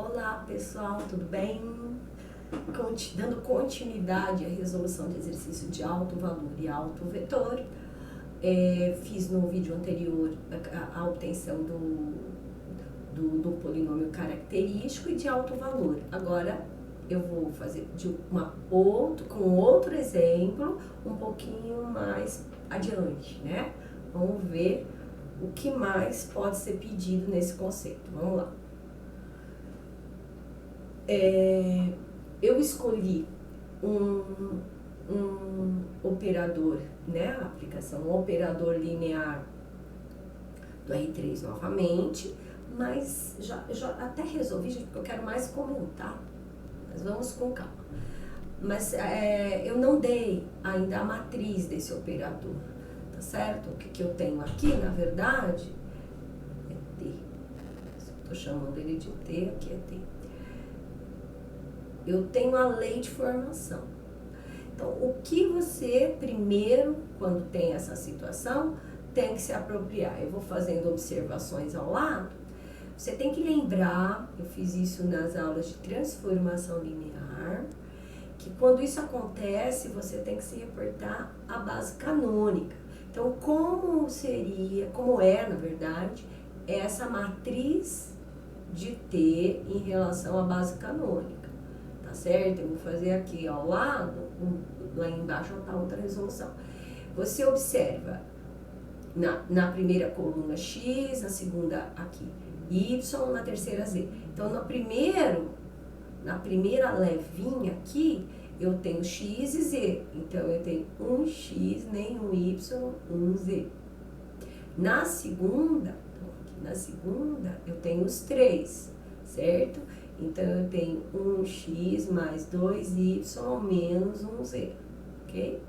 Olá pessoal, tudo bem? Dando continuidade à resolução de exercício de alto valor e alto vetor, fiz no vídeo anterior a obtenção do polinômio característico e de alto valor. Agora eu vou fazer com outro exemplo um pouquinho mais adiante, né? Vamos ver o que mais pode ser pedido nesse conceito. Vamos lá. Eu escolhi um operador, né, a aplicação, um operador linear do R3 novamente, mas já até resolvi, gente, porque eu quero mais comentar, mas vamos com calma. Mas eu não dei ainda a matriz desse operador, tá certo? O que eu tenho aqui, na verdade, é T. Estou chamando ele de T, aqui é T. Eu tenho a lei de formação. Então, o que você, primeiro, quando tem essa situação, tem que se apropriar? Eu vou fazendo observações ao lado. Você tem que lembrar, eu fiz isso nas aulas de transformação linear, que quando isso acontece, você tem que se reportar à base canônica. Então, como é, na verdade, essa matriz de T em relação à base canônica? Tá certo? Eu vou fazer aqui ao lado, lá embaixo está outra resolução. Você observa na primeira coluna X, na segunda aqui Y, na terceira Z. Então, na primeira levinha aqui, eu tenho X e Z. Então, eu tenho um X, nem um Y, um Z. Na segunda, eu tenho os três, certo? Então, eu tenho um x mais 2y menos um z, ok?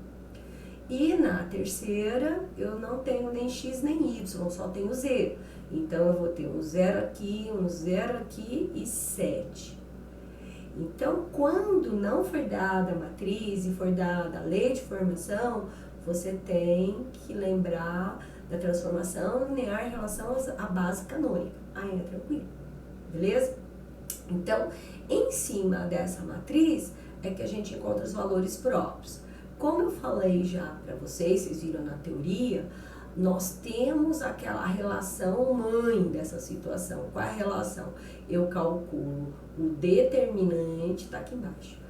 E na terceira, eu não tenho nem x nem y, só tenho z. Então, eu vou ter um 0 aqui e 7. Então, quando não for dada a matriz e for dada a lei de formação, você tem que lembrar da transformação linear em relação à base canônica. Aí é tranquilo, beleza? Então, em cima dessa matriz é que a gente encontra os valores próprios. Como eu falei já para vocês viram na teoria, nós temos aquela relação mãe dessa situação. Qual é a relação? Eu calculo o determinante, está aqui embaixo,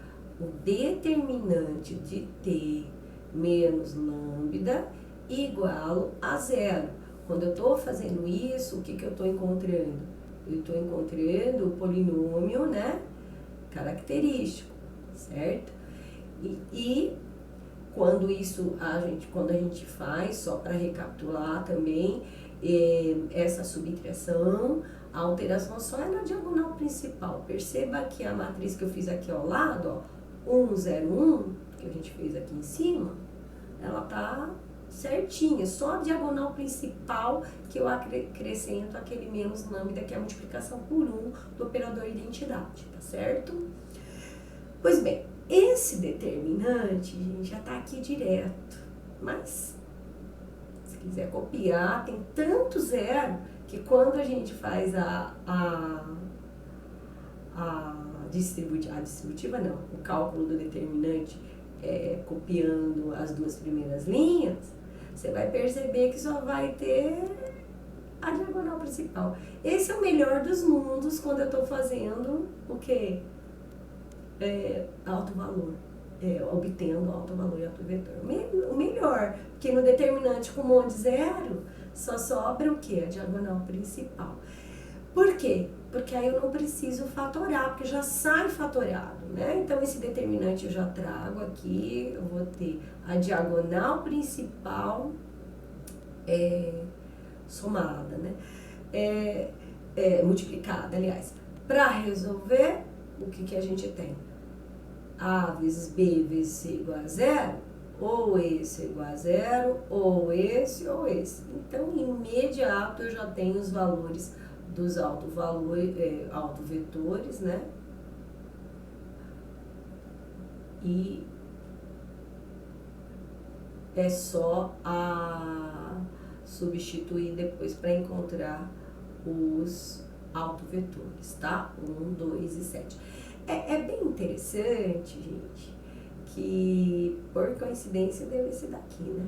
o determinante de T menos lambda igual a zero. Quando eu estou fazendo isso, o que eu estou encontrando? Eu estou encontrando o polinômio, né, característico, certo? E quando a gente faz, só para recapitular também, essa subtração, a alteração só é na diagonal principal. Perceba que a matriz que eu fiz aqui ao lado, ó, 1, 0, 1, que a gente fez aqui em cima, ela tá certinha, só a diagonal principal que eu acrescento aquele menos lambda, que é a multiplicação por 1 do operador identidade, tá certo? Pois bem, esse determinante, gente, já tá aqui direto, mas se quiser copiar, tem tanto zero que quando a gente faz o cálculo do determinante, copiando as duas primeiras linhas, você vai perceber que só vai ter a diagonal principal. Esse é o melhor dos mundos quando eu estou fazendo o quê? Alto valor. Obtendo alto valor e alto vetor. O melhor, porque no determinante com um monte de zero, só sobra o quê? A diagonal principal. Por quê? Porque aí eu não preciso fatorar, porque já sai fatorado, né? Então, esse determinante eu já trago aqui, eu vou ter a diagonal principal somada, né? Multiplicada, aliás. Para resolver, o que a gente tem? A vezes B vezes C igual a zero, ou esse é igual a zero, ou esse. Então, imediato, eu já tenho os valores dos autovetores, né? E é só substituir depois para encontrar os autovetores. autovetores, tá? 1, 2 e 7. É bem interessante, gente, que por coincidência deu esse daqui, né?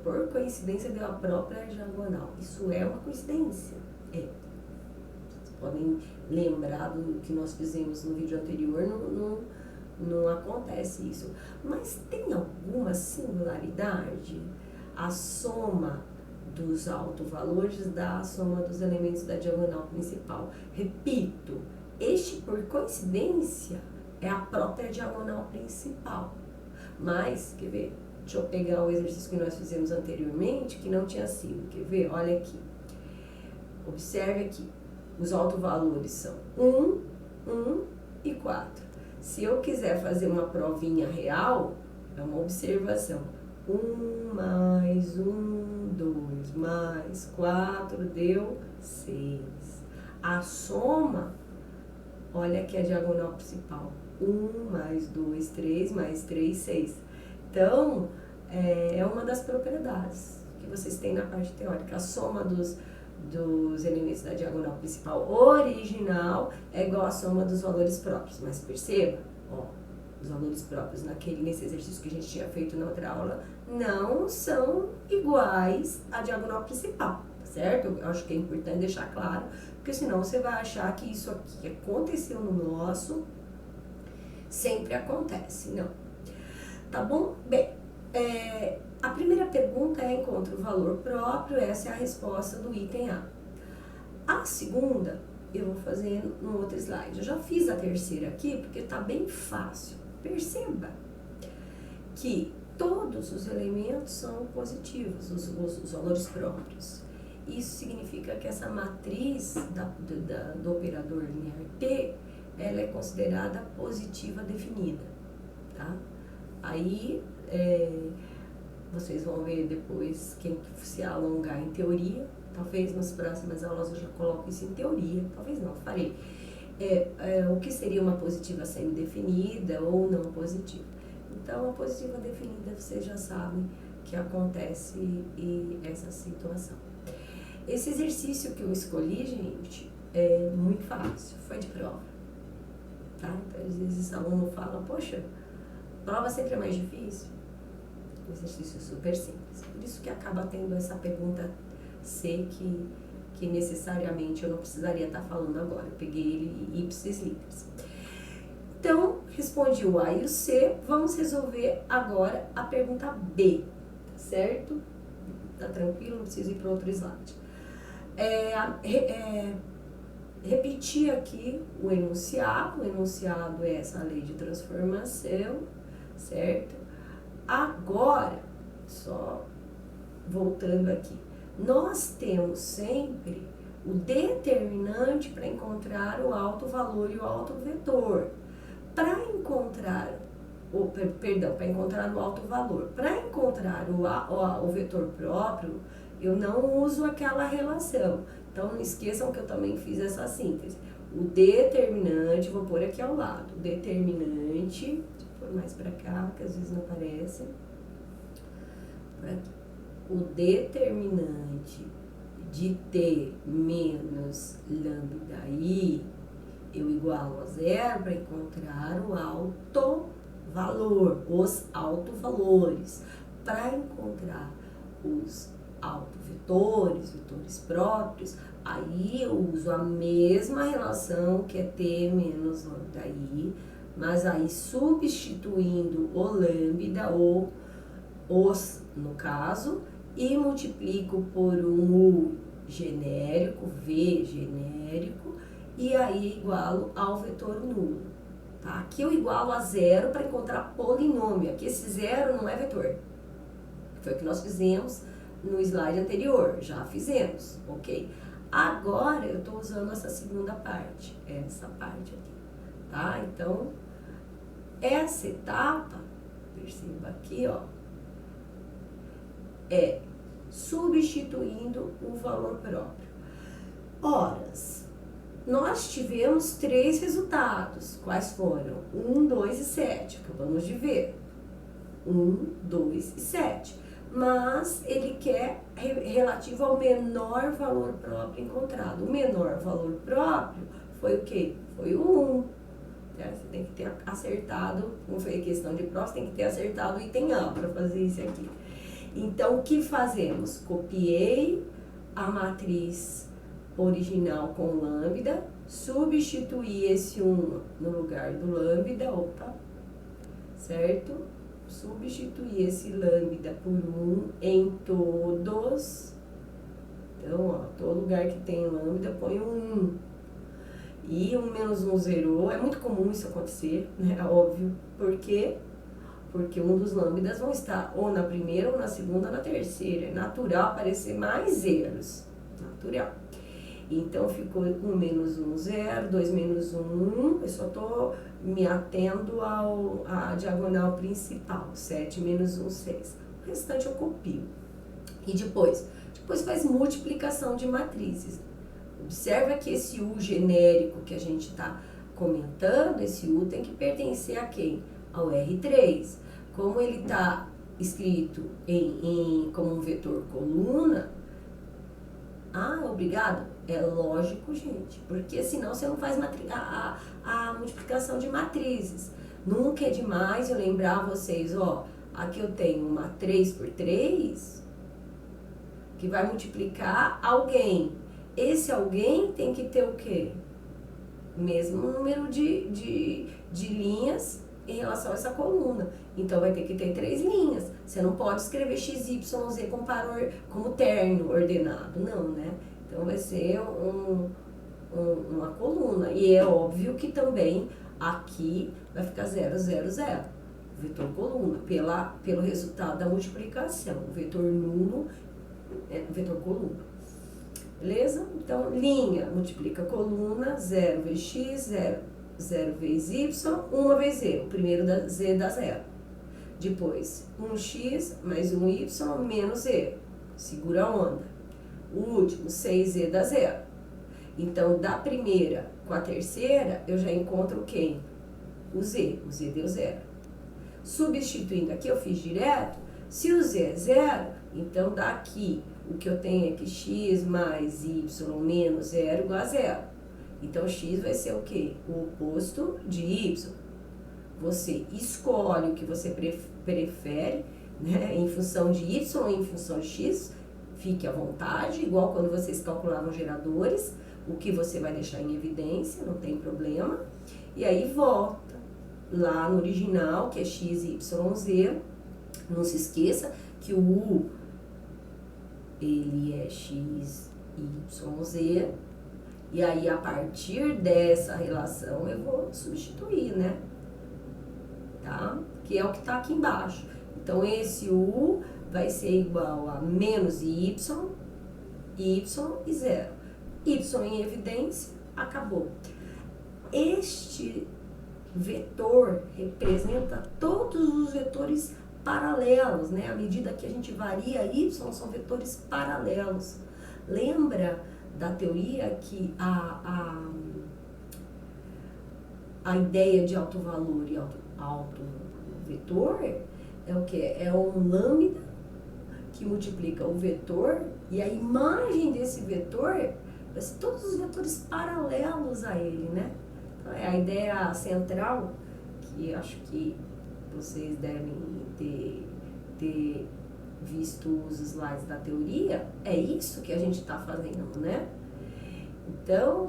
Por coincidência deu a própria diagonal. Isso é uma coincidência? É. Vocês podem lembrar do que nós fizemos no vídeo anterior, não acontece isso. Mas tem alguma singularidade? A soma dos autovalores dá a soma dos elementos da diagonal principal. Repito, este por coincidência é a própria diagonal principal. Mas, quer ver? Deixa eu pegar o exercício que nós fizemos anteriormente, que não tinha sido. Quer ver? Olha aqui. Observe aqui. Os autovalores são 1, 1 e 4. Se eu quiser fazer uma provinha real, é uma observação. 1 mais 1, 2 mais 4 deu 6. A soma, olha aqui a diagonal principal. 1 mais 2, 3 mais 3, 6. Então, é uma das propriedades que vocês têm na parte teórica. A soma dos elementos da diagonal principal original é igual à soma dos valores próprios. Mas perceba, ó, os valores próprios nesse exercício que a gente tinha feito na outra aula não são iguais à diagonal principal, tá certo? Eu acho que é importante deixar claro, porque senão você vai achar que isso aqui aconteceu no nosso, sempre acontece, não. Tá bom? Bem, a primeira pergunta é: encontre o valor próprio, essa é a resposta do item A. A segunda, eu vou fazer no outro slide. Eu já fiz a terceira aqui, porque tá bem fácil. Perceba que todos os elementos são positivos, os valores próprios. Isso significa que essa matriz do operador linear T, ela é considerada positiva definida, tá? Aí, vocês vão ver depois, quem se alongar em teoria, talvez nas próximas aulas eu já coloque isso em teoria, talvez não, farei. O que seria uma positiva semi-definida ou não positiva. Então, a positiva definida, vocês já sabem que acontece essa situação. Esse exercício que eu escolhi, gente, é muito fácil, foi de prova, tá? Então, às vezes o aluno fala: poxa, prova sempre é mais difícil. O exercício é super simples. Por isso que acaba tendo essa pergunta C que necessariamente eu não precisaria estar falando agora. Eu peguei ele ipsis litteris. Então, respondi o A e o C. Vamos resolver agora a pergunta B, tá certo? Tá tranquilo? Não preciso ir para outro slide. Repetir aqui o enunciado. O enunciado é essa lei de transformação, certo? Agora, só voltando aqui, nós temos sempre o determinante para encontrar o autovalor e o autovetor. Para encontrar para encontrar o autovalor, para encontrar o vetor próprio, eu não uso aquela relação. Então, não esqueçam que eu também fiz essa síntese. O determinante, vou pôr aqui ao lado, o determinante, deixa eu pôr mais para cá, que às vezes não aparece. O determinante de T menos lambda I, eu igualo a zero para encontrar o autovalor, os autovalores. Para encontrar os autovetores, vetores próprios, aí eu uso a mesma relação que é T menos lambda I, mas aí substituindo o lambda ou os, no caso, e multiplico por um U genérico, V genérico, e aí igualo ao vetor nulo. Tá? Aqui eu igualo a zero para encontrar polinômio. Aqui esse zero não é vetor. Foi o que nós fizemos no slide anterior, já fizemos, ok? Agora eu estou usando essa segunda parte, essa parte aqui, tá? Então, essa etapa, perceba aqui, ó, é substituindo o valor próprio. Horas, nós tivemos 3 resultados. Quais foram? 1, 2 e 7, acabamos de ver. 1, 2 e 7. mas ele quer relativo ao menor valor próprio encontrado. O menor valor próprio foi o quê? Foi o 1. Você tem que ter acertado, não foi questão de prova, você tem que ter acertado o item A para fazer isso aqui. Então, o que fazemos? Copiei a matriz original com lambda, substituí esse 1 no lugar do lambda, certo? Substituir esse lambda por 1 em todos. Então, ó, todo lugar que tem lambda, põe um 1. E 1 menos 1 zerou. É muito comum isso acontecer, né? Óbvio. Por quê? Porque um dos lambdas vão estar ou na primeira, ou na segunda, ou na terceira. É natural aparecer mais zeros. Natural. Então, ficou 1 menos 1, 0, 2 menos 1, 1. Eu só estou me atendo à diagonal principal. 7 menos 1, 6. O restante eu copio. E depois faz multiplicação de matrizes. Observa que esse U genérico que a gente está comentando, esse U tem que pertencer a quem? Ao R3. Como ele está escrito como um vetor coluna, obrigado. É lógico, gente, porque senão você não faz a multiplicação de matrizes. Nunca é demais eu lembrar vocês, ó, aqui eu tenho uma 3 por 3, que vai multiplicar alguém. Esse alguém tem que ter o quê? Mesmo número de linhas em relação a essa coluna. Então, vai ter que ter 3 linhas. Você não pode escrever x, y, z como terno ordenado, não, né? Então, vai ser uma coluna. E é óbvio que também aqui vai ficar 0, 0, 0. Vetor coluna, pelo resultado da multiplicação. O vetor nulo é vetor coluna. Beleza? Então, linha multiplica coluna, 0 vezes x, 0 vezes y, 1 vezes z. O primeiro z dá 0. Depois, 1x mais 1y menos z. Segura a onda. O último, 6z dá 0. Então, da primeira com a terceira, eu já encontro quem? O z. O z deu 0. Substituindo aqui, eu fiz direto. Se o z é 0, então daqui o que eu tenho é que x mais y menos 0 igual a 0. Então, x vai ser o quê? O oposto de y. Você escolhe o que você prefere, né? Em função de y ou em função de x. Fique à vontade, igual quando vocês calculavam geradores, o que você vai deixar em evidência, não tem problema. E aí volta lá no original, que é x, y, z. Não se esqueça que o u, ele é x, y, z. E aí, a partir dessa relação, eu vou substituir, né? Tá? Que é o que tá aqui embaixo. Então, esse u vai ser igual a menos y e 0. Y em evidência, acabou. Este vetor representa todos os vetores paralelos, né? À medida que a gente varia y, são vetores paralelos. Lembra da teoria que a ideia de alto valor e alto vetor é o que? É um lambda que multiplica o vetor e a imagem desse vetor vai ser todos os vetores paralelos a ele, né? Então, é a ideia central que acho que vocês devem ter visto os slides da teoria, é isso que a gente está fazendo, né? Então,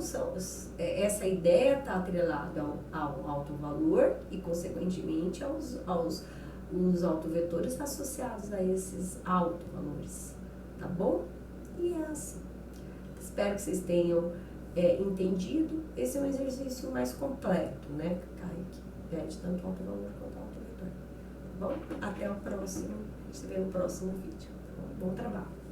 essa ideia está atrelada ao alto valor e, consequentemente, aos autovetores associados a esses autovalores, tá bom? E é assim. Espero que vocês tenham entendido. Esse é um exercício mais completo, né? Que pede tanto alto valor quanto alto vetor. Tá bom? Até o próximo. A gente se vê no próximo vídeo. Tá bom? Bom trabalho.